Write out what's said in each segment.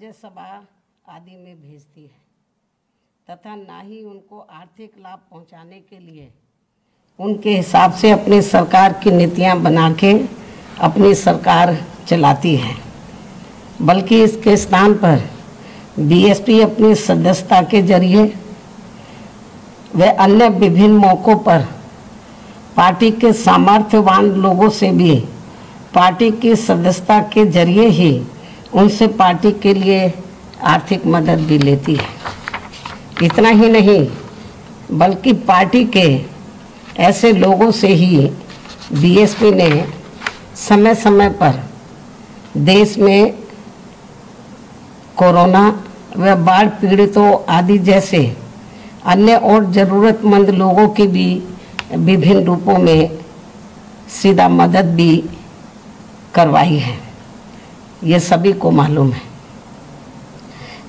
राज्यसभा आदि में भेजती है तथा ना ही उनको आर्थिक लाभ पहुंचाने के लिए उनके हिसाब से अपनी सरकार की नीतियां बना के अपनी सरकार चलाती है, बल्कि इसके स्थान पर बीएसपी अपनी सदस्यता के जरिए व अन्य विभिन्न मौक़ों पर पार्टी के सामर्थ्यवान लोगों से भी पार्टी की सदस्यता के जरिए ही उनसे पार्टी के लिए आर्थिक मदद भी लेती है। इतना ही नहीं बल्कि पार्टी के ऐसे लोगों से ही बीएसपी ने समय समय पर देश में कोरोना व बाढ़ पीड़ितों आदि जैसे अन्य और ज़रूरतमंद लोगों की भी विभिन्न रूपों में सीधा मदद भी करवाई है, ये सभी को मालूम है।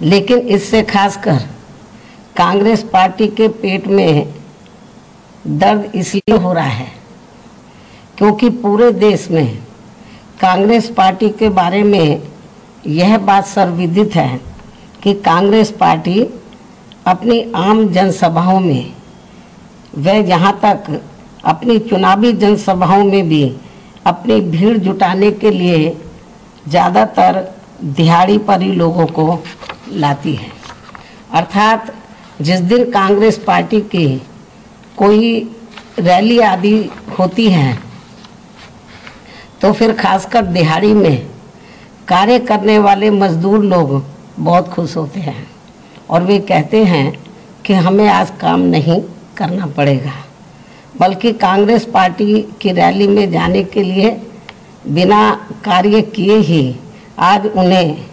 लेकिन इससे खासकर कांग्रेस पार्टी के पेट में दर्द इसलिए हो रहा है क्योंकि पूरे देश में कांग्रेस पार्टी के बारे में यह बात सर्वविदित है कि कांग्रेस पार्टी अपनी आम जनसभाओं में व यहाँ तक अपनी चुनावी जनसभाओं में भी अपनी भीड़ जुटाने के लिए ज़्यादातर दिहाड़ी पर ही लोगों को लाती है। अर्थात जिस दिन कांग्रेस पार्टी की कोई रैली आदि होती है तो फिर खासकर दिहाड़ी में कार्य करने वाले मजदूर लोग बहुत खुश होते हैं और वे कहते हैं कि हमें आज काम नहीं करना पड़ेगा, बल्कि कांग्रेस पार्टी की रैली में जाने के लिए बिना कार्य किए ही आज उन्हें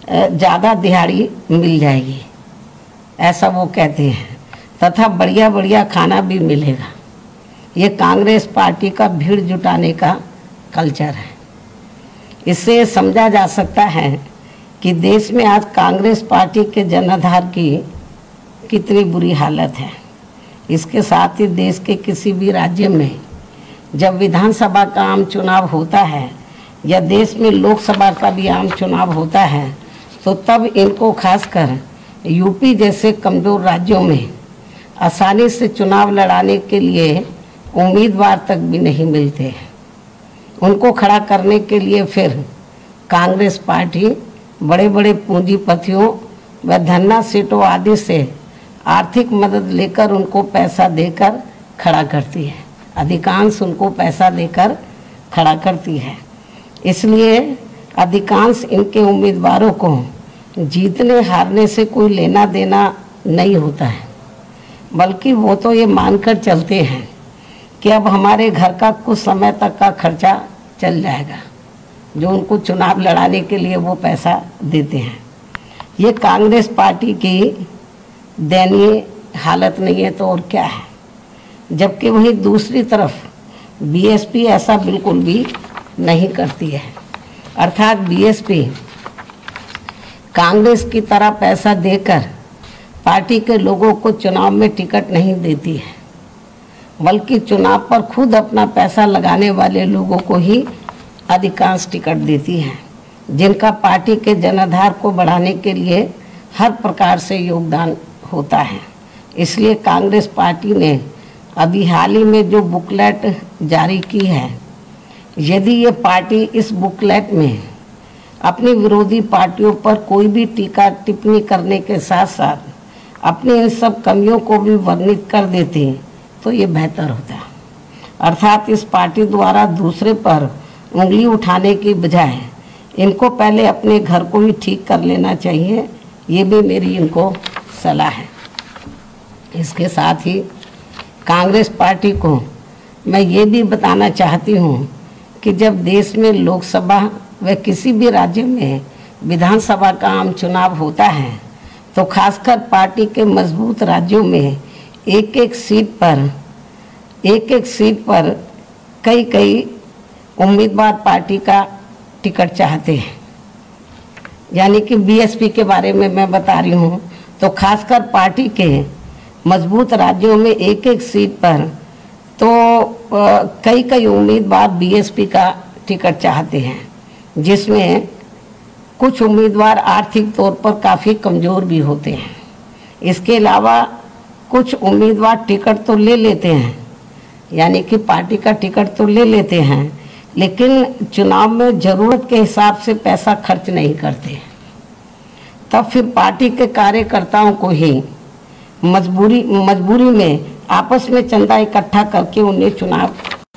ज़्यादा दिहाड़ी मिल जाएगी, ऐसा वो कहते हैं, तथा बढ़िया बढ़िया खाना भी मिलेगा। ये कांग्रेस पार्टी का भीड़ जुटाने का कल्चर है। इससे समझा जा सकता है कि देश में आज कांग्रेस पार्टी के जनाधार की कितनी बुरी हालत है। इसके साथ ही देश के किसी भी राज्य में जब विधानसभा का आम चुनाव होता है या देश में लोकसभा का भी आम चुनाव होता है तो तब इनको खासकर यूपी जैसे कमज़ोर राज्यों में आसानी से चुनाव लड़ाने के लिए उम्मीदवार तक भी नहीं मिलते हैं। उनको खड़ा करने के लिए फिर कांग्रेस पार्टी बड़े बड़े पूंजीपतियों व धन्ना सीटों आदि से आर्थिक मदद लेकर उनको पैसा देकर खड़ा करती है, अधिकांश उनको पैसा देकर खड़ा करती है। इसलिए अधिकांश इनके उम्मीदवारों को जीतने हारने से कोई लेना देना नहीं होता है, बल्कि वो तो ये मानकर चलते हैं कि अब हमारे घर का कुछ समय तक का खर्चा चल जाएगा, जो उनको चुनाव लड़ाने के लिए वो पैसा देते हैं। ये कांग्रेस पार्टी की दयनीय हालत नहीं है तो और क्या है। जबकि वहीं दूसरी तरफ बीएसपी ऐसा बिल्कुल भी नहीं करती है। अर्थात बीएसपी कांग्रेस की तरह पैसा देकर पार्टी के लोगों को चुनाव में टिकट नहीं देती है, बल्कि चुनाव पर खुद अपना पैसा लगाने वाले लोगों को ही अधिकांश टिकट देती है, जिनका पार्टी के जनाधार को बढ़ाने के लिए हर प्रकार से योगदान होता है। इसलिए कांग्रेस पार्टी ने अभी हाल ही में जो बुकलेट जारी की है, यदि ये पार्टी इस बुकलेट में अपनी विरोधी पार्टियों पर कोई भी टीका टिप्पणी करने के साथ साथ अपनी इन सब कमियों को भी वर्णित कर देती तो ये बेहतर होता। अर्थात इस पार्टी द्वारा दूसरे पर उंगली उठाने की बजाय इनको पहले अपने घर को ही ठीक कर लेना चाहिए, ये भी मेरी इनको सलाह है। इसके साथ ही कांग्रेस पार्टी को मैं ये भी बताना चाहती हूँ कि जब देश में लोकसभा व किसी भी राज्य में विधानसभा का आम चुनाव होता है तो खासकर पार्टी के मजबूत राज्यों में एक एक सीट पर कई उम्मीदवार पार्टी का टिकट चाहते हैं। यानी कि बीएसपी के बारे में मैं बता रही हूँ तो खासकर पार्टी के मजबूत राज्यों में एक एक सीट पर तो कई उम्मीदवार बीएसपी का टिकट चाहते हैं, जिसमें कुछ उम्मीदवार आर्थिक तौर पर काफ़ी कमज़ोर भी होते हैं। इसके अलावा कुछ उम्मीदवार टिकट तो ले लेते हैं, यानी कि पार्टी का टिकट तो ले लेते हैं, लेकिन चुनाव में ज़रूरत के हिसाब से पैसा खर्च नहीं करते। तब फिर पार्टी के कार्यकर्ताओं को ही मजबूरी में आपस में चंदा इकट्ठा करके उन्हें चुनाव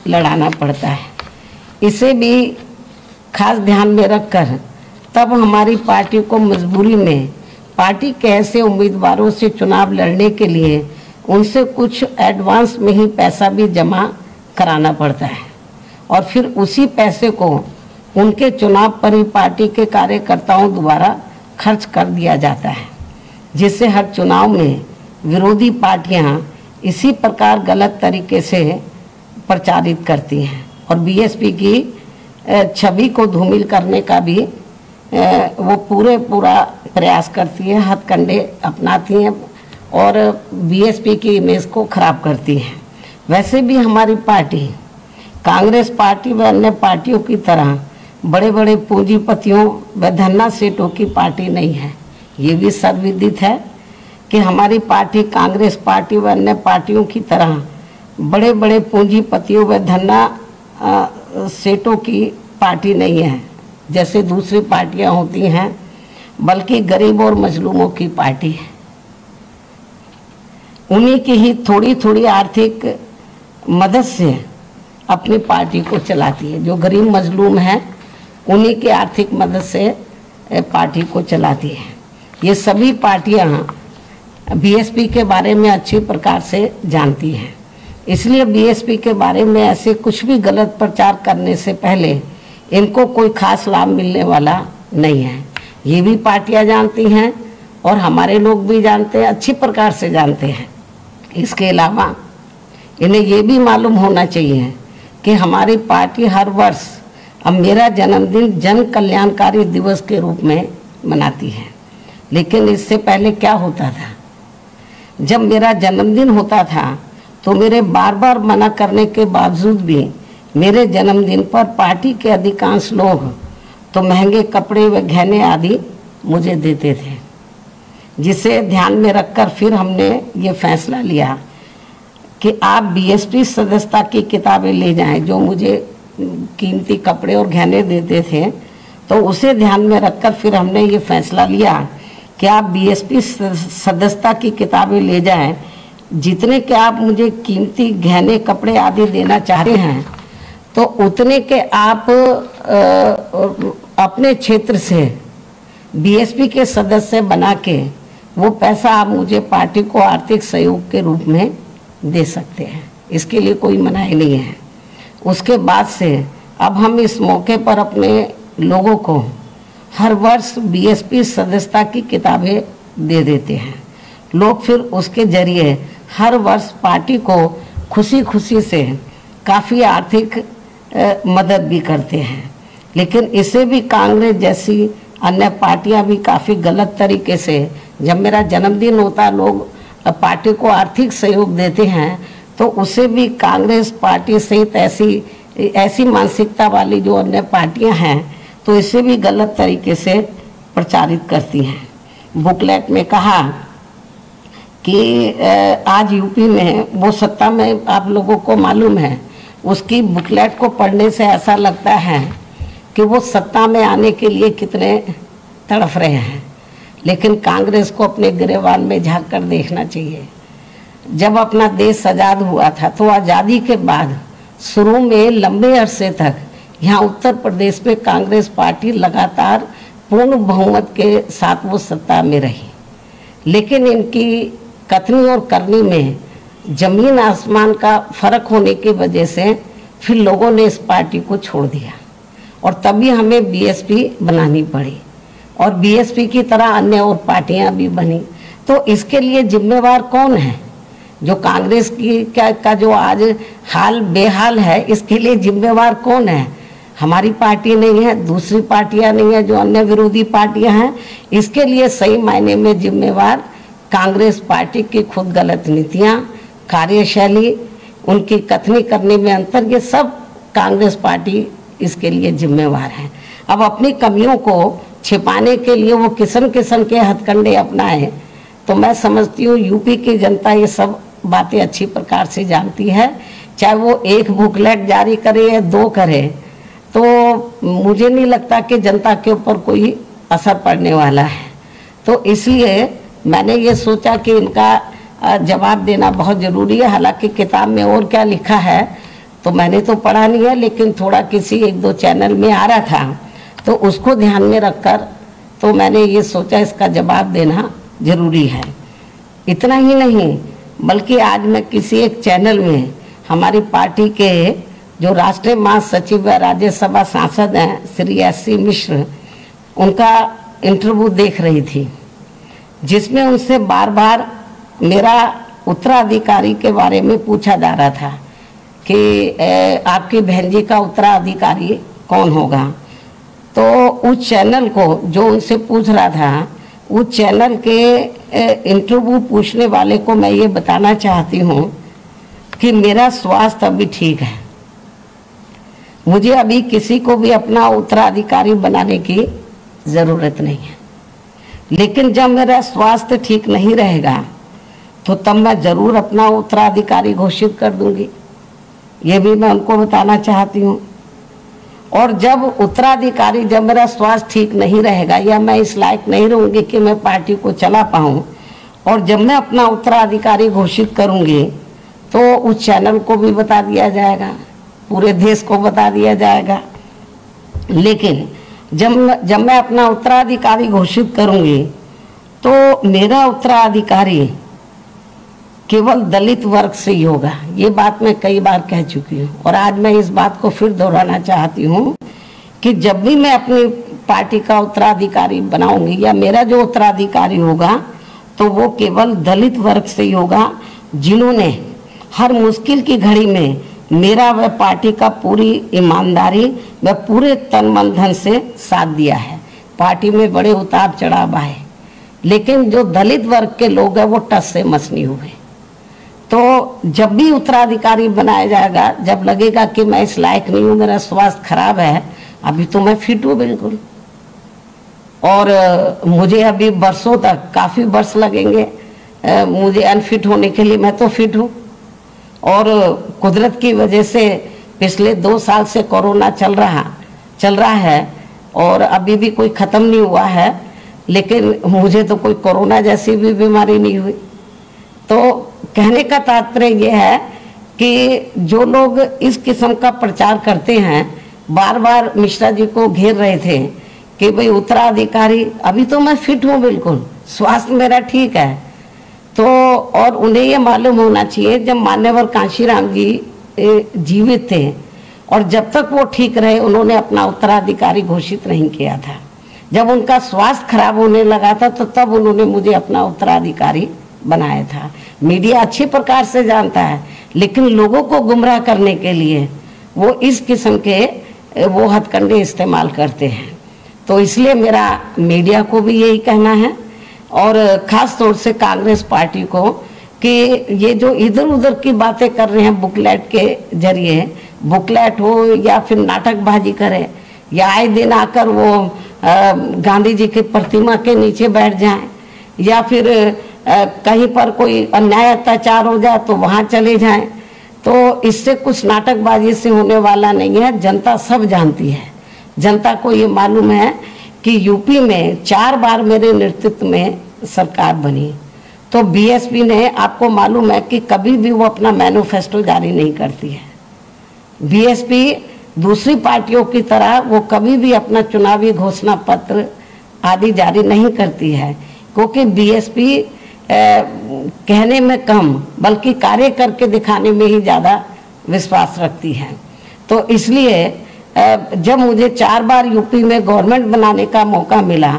लड़ाना पड़ता है। इसे भी खास ध्यान में रखकर तब हमारी पार्टी को मजबूरी में पार्टी के ऐसे उम्मीदवारों से चुनाव लड़ने के लिए उनसे कुछ एडवांस में ही पैसा भी जमा कराना पड़ता है और फिर उसी पैसे को उनके चुनाव पर ही पार्टी के कार्यकर्ताओं द्वारा खर्च कर दिया जाता है, जिससे हर चुनाव में विरोधी पार्टियां इसी प्रकार गलत तरीके से प्रचारित करती हैं और बीएसपी की छवि को धूमिल करने का भी वो पूरा प्रयास करती है, हथकंडे अपनाती हैं और बीएसपी की इमेज को खराब करती है। वैसे भी हमारी पार्टी कांग्रेस पार्टी व अन्य पार्टियों की तरह बड़े बड़े पूंजीपतियों व धन्ना सेठों की पार्टी नहीं है। ये भी सर्वविदित है कि हमारी पार्टी कांग्रेस पार्टी व अन्य पार्टियों की तरह बड़े बड़े पूंजीपतियों व धन्ना सेठों की पार्टी नहीं है जैसे दूसरी पार्टियां होती हैं, बल्कि गरीब और मजलूमों की पार्टी है। उन्हीं की ही थोड़ी थोड़ी आर्थिक मदद से अपनी पार्टी को चलाती है। जो गरीब मजलूम हैं उन्हीं की आर्थिक मदद से पार्टी को चलाती है। ये सभी पार्टियां बीएसपी के बारे में अच्छी प्रकार से जानती हैं, इसलिए बीएसपी के बारे में ऐसे कुछ भी गलत प्रचार करने से पहले इनको कोई खास लाभ मिलने वाला नहीं है। ये भी पार्टियां जानती हैं और हमारे लोग भी जानते हैं, अच्छी प्रकार से जानते हैं। इसके अलावा इन्हें ये भी मालूम होना चाहिए कि हमारी पार्टी हर वर्ष अब मेरा जन्मदिन जन कल्याणकारी दिवस के रूप में मनाती है। लेकिन इससे पहले क्या होता था, जब मेरा जन्मदिन होता था तो मेरे बार बार मना करने के बावजूद भी मेरे जन्मदिन पर पार्टी के अधिकांश लोग तो महंगे कपड़े व गहने आदि मुझे देते थे, जिसे ध्यान में रखकर फिर हमने ये फैसला लिया कि आप बीएसपी सदस्यता की किताबें ले जाएं। जो मुझे कीमती कपड़े और गहने देते थे तो उसे ध्यान में रखकर फिर हमने ये फैसला लिया कि आप बीएसपी सदस्यता की किताबें ले जाएं। जितने के आप मुझे कीमती गहने कपड़े आदि देना चाहते हैं तो उतने के आप अपने क्षेत्र से बीएसपी के सदस्य बना के वो पैसा आप मुझे पार्टी को आर्थिक सहयोग के रूप में दे सकते हैं। इसके लिए कोई मनाही नहीं है। उसके बाद से अब हम इस मौके पर अपने लोगों को हर वर्ष बीएसपी सदस्यता की किताबें दे देते हैं। लोग फिर उसके जरिए हर वर्ष पार्टी को खुशी खुशी से काफ़ी आर्थिक मदद भी करते हैं। लेकिन इसे भी कांग्रेस जैसी अन्य पार्टियां भी काफ़ी गलत तरीके से, जब मेरा जन्मदिन होता लोग पार्टी को आर्थिक सहयोग देते हैं तो उसे भी कांग्रेस पार्टी सहित ऐसी मानसिकता वाली जो अन्य पार्टियां हैं तो इसे भी गलत तरीके से प्रचारित करती हैं। बुकलेट में कहा कि आज यूपी में वो सत्ता में, आप लोगों को मालूम है, उसकी बुकलेट को पढ़ने से ऐसा लगता है कि वो सत्ता में आने के लिए कितने तड़फ रहे हैं। लेकिन कांग्रेस को अपने गिरेबान में झांक कर देखना चाहिए। जब अपना देश आज़ाद हुआ था तो आज़ादी के बाद शुरू में लंबे अरसे तक यहाँ उत्तर प्रदेश में कांग्रेस पार्टी लगातार पूर्ण बहुमत के साथ वो सत्ता में रही। लेकिन इनकी कथनी और करनी में जमीन आसमान का फर्क होने की वजह से फिर लोगों ने इस पार्टी को छोड़ दिया और तभी हमें बीएसपी बनानी पड़ी और बीएसपी की तरह अन्य और पार्टियां भी बनी। तो इसके लिए जिम्मेवार कौन है? जो कांग्रेस की का जो आज हाल बेहाल है, इसके लिए जिम्मेवार कौन है? हमारी पार्टी नहीं है, दूसरी पार्टियां नहीं है, जो अन्य विरोधी पार्टियां हैं। इसके लिए सही मायने में जिम्मेवार कांग्रेस पार्टी की खुद गलत नीतियां, कार्यशैली, उनकी कथनी करने में अंतर, ये सब कांग्रेस पार्टी इसके लिए जिम्मेवार है। अब अपनी कमियों को छिपाने के लिए वो किस्म किस्म के हथकंडे अपनाए। तो मैं समझती हूँ यूपी की जनता ये सब बातें अच्छी प्रकार से जानती है। चाहे वो एक बुकलेट जारी करे या 2 करे, तो मुझे नहीं लगता कि जनता के ऊपर कोई असर पड़ने वाला है। तो इसलिए मैंने ये सोचा कि इनका जवाब देना बहुत ज़रूरी है। हालांकि किताब में और क्या लिखा है तो मैंने तो पढ़ा नहीं है, लेकिन थोड़ा किसी 1-2 चैनल में आ रहा था, तो उसको ध्यान में रखकर तो मैंने ये सोचा इसका जवाब देना ज़रूरी है। इतना ही नहीं, बल्कि आज मैं किसी एक चैनल में हमारी पार्टी के जो राष्ट्रीय महासचिव व राज्यसभा सांसद हैं श्री S.C. मिश्र, उनका इंटरव्यू देख रही थी, जिसमें उनसे बार बार मेरा उत्तराधिकारी के बारे में पूछा जा रहा था कि आपकी बहन जी का उत्तराधिकारी कौन होगा। तो उस चैनल को जो उनसे पूछ रहा था, उस चैनल के इंटरव्यू पूछने वाले को मैं ये बताना चाहती हूँ कि मेरा स्वास्थ्य अभी ठीक है, मुझे अभी किसी को भी अपना उत्तराधिकारी बनाने की ज़रूरत नहीं है। लेकिन जब मेरा स्वास्थ्य ठीक नहीं रहेगा तो तब मैं ज़रूर अपना उत्तराधिकारी घोषित कर दूंगी, ये भी मैं उनको बताना चाहती हूँ। और जब उत्तराधिकारी, जब मेरा स्वास्थ्य ठीक नहीं रहेगा या मैं इस लायक नहीं रहूँगी कि मैं पार्टी को चला पाऊँ, और जब मैं अपना उत्तराधिकारी घोषित करूँगी तो उस चैनल को भी बता दिया जाएगा, पूरे देश को बता दिया जाएगा। लेकिन जब मैं अपना उत्तराधिकारी घोषित करूँगी तो मेरा उत्तराधिकारी केवल दलित वर्ग से ही होगा। ये बात मैं कई बार कह चुकी हूँ और आज मैं इस बात को फिर दोहराना चाहती हूँ कि जब भी मैं अपनी पार्टी का उत्तराधिकारी बनाऊंगी या मेरा जो उत्तराधिकारी होगा तो वो केवल दलित वर्ग से ही होगा, जिन्होंने हर मुश्किल की घड़ी में मेरा व पार्टी का पूरी ईमानदारी व पूरे तन मन धन से साथ दिया है। पार्टी में बड़े उतार चढ़ाव आए, लेकिन जो दलित वर्ग के लोग हैं वो टस से मस नहीं हुए। तो जब भी उत्तराधिकारी बनाया जाएगा, जब लगेगा कि मैं इस लायक नहीं हूँ, मेरा स्वास्थ्य खराब है, अभी तो मैं फिट हूँ बिल्कुल, और मुझे अभी वर्षों तक, काफ़ी वर्ष लगेंगे मुझे अनफिट होने के लिए, मैं तो फिट हूँ। और कुदरत की वजह से पिछले 2 साल से कोरोना चल रहा है और अभी भी कोई ख़त्म नहीं हुआ है, लेकिन मुझे तो कोई कोरोना जैसी भी बीमारी नहीं हुई। तो कहने का तात्पर्य यह है कि जो लोग इस किस्म का प्रचार करते हैं, बार बार मिश्रा जी को घेर रहे थे कि भाई उत्तराधिकारी, अभी तो मैं फिट हूँ बिल्कुल, स्वास्थ्य मेरा ठीक है। तो और उन्हें ये मालूम होना चाहिए, जब मान्यवर कांशीराम जी जीवित थे और जब तक वो ठीक रहे, उन्होंने अपना उत्तराधिकारी घोषित नहीं किया था। जब उनका स्वास्थ्य खराब होने लगा था तो तब उन्होंने मुझे अपना उत्तराधिकारी बनाया था। मीडिया अच्छी प्रकार से जानता है, लेकिन लोगों को गुमराह करने के लिए वो इस किस्म के वो हथकंडे इस्तेमाल करते हैं। तो इसलिए मेरा मीडिया को भी यही कहना है, और ख़ास तौर से कांग्रेस पार्टी को, कि ये जो इधर उधर की बातें कर रहे हैं बुकलेट के जरिए, बुकलेट हो या फिर नाटकबाजी करे या आए दिन आकर वो गांधी जी की प्रतिमा के नीचे बैठ जाएं, या फिर कहीं पर कोई अन्याय अत्याचार हो जाए तो वहाँ चले जाएं, तो इससे कुछ नाटकबाजी से होने वाला नहीं है। जनता सब जानती है, जनता को ये मालूम है कि यूपी में 4 बार मेरे नेतृत्व में सरकार बनी। तो बीएसपी ने, आपको मालूम है कि कभी भी वो अपना मैनिफेस्टो जारी नहीं करती है। बीएसपी दूसरी पार्टियों की तरह वो कभी भी अपना चुनावी घोषणा पत्र आदि जारी नहीं करती है, क्योंकि बीएसपी कहने में कम बल्कि कार्य करके दिखाने में ही ज़्यादा विश्वास रखती है। तो इसलिए जब मुझे 4 बार यूपी में गवर्नमेंट बनाने का मौका मिला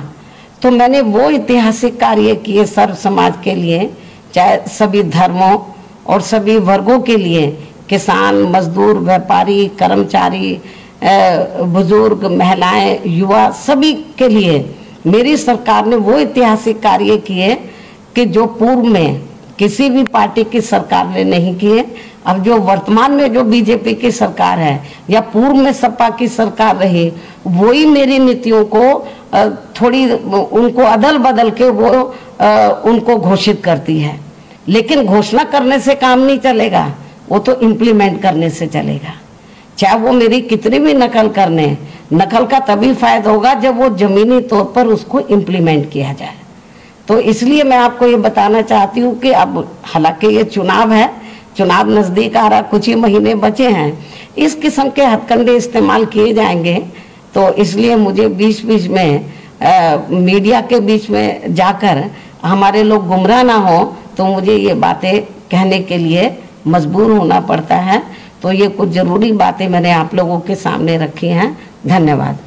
तो मैंने वो ऐतिहासिक कार्य किए सर्व समाज के लिए, चाहे सभी धर्मों और सभी वर्गों के लिए, किसान, मजदूर, व्यापारी, कर्मचारी, बुजुर्ग, महिलाएं, युवा, सभी के लिए मेरी सरकार ने वो ऐतिहासिक कार्य किए कि जो पूर्व में किसी भी पार्टी की सरकार ने नहीं किए। अब जो वर्तमान में जो बीजेपी की सरकार है या पूर्व में सपा की सरकार रही, वही मेरी नीतियों को थोड़ी उनको अदल बदल के वो उनको घोषित करती है। लेकिन घोषणा करने से काम नहीं चलेगा, वो तो इम्प्लीमेंट करने से चलेगा। चाहे वो मेरी कितनी भी नकल करने, नकल का तभी फायदा होगा जब वो जमीनी तौर पर उसको इम्प्लीमेंट किया जाए। तो इसलिए मैं आपको ये बताना चाहती हूँ कि अब हालांकि ये चुनाव है, चुनाव नज़दीक आ रहा, कुछ ही महीने बचे हैं, इस किस्म के हथकंडे इस्तेमाल किए जाएंगे। तो इसलिए मुझे बीच बीच में मीडिया के बीच में जाकर हमारे लोग गुमराह ना हो, तो मुझे ये बातें कहने के लिए मजबूर होना पड़ता है। तो ये कुछ ज़रूरी बातें मैंने आप लोगों के सामने रखी हैं। धन्यवाद।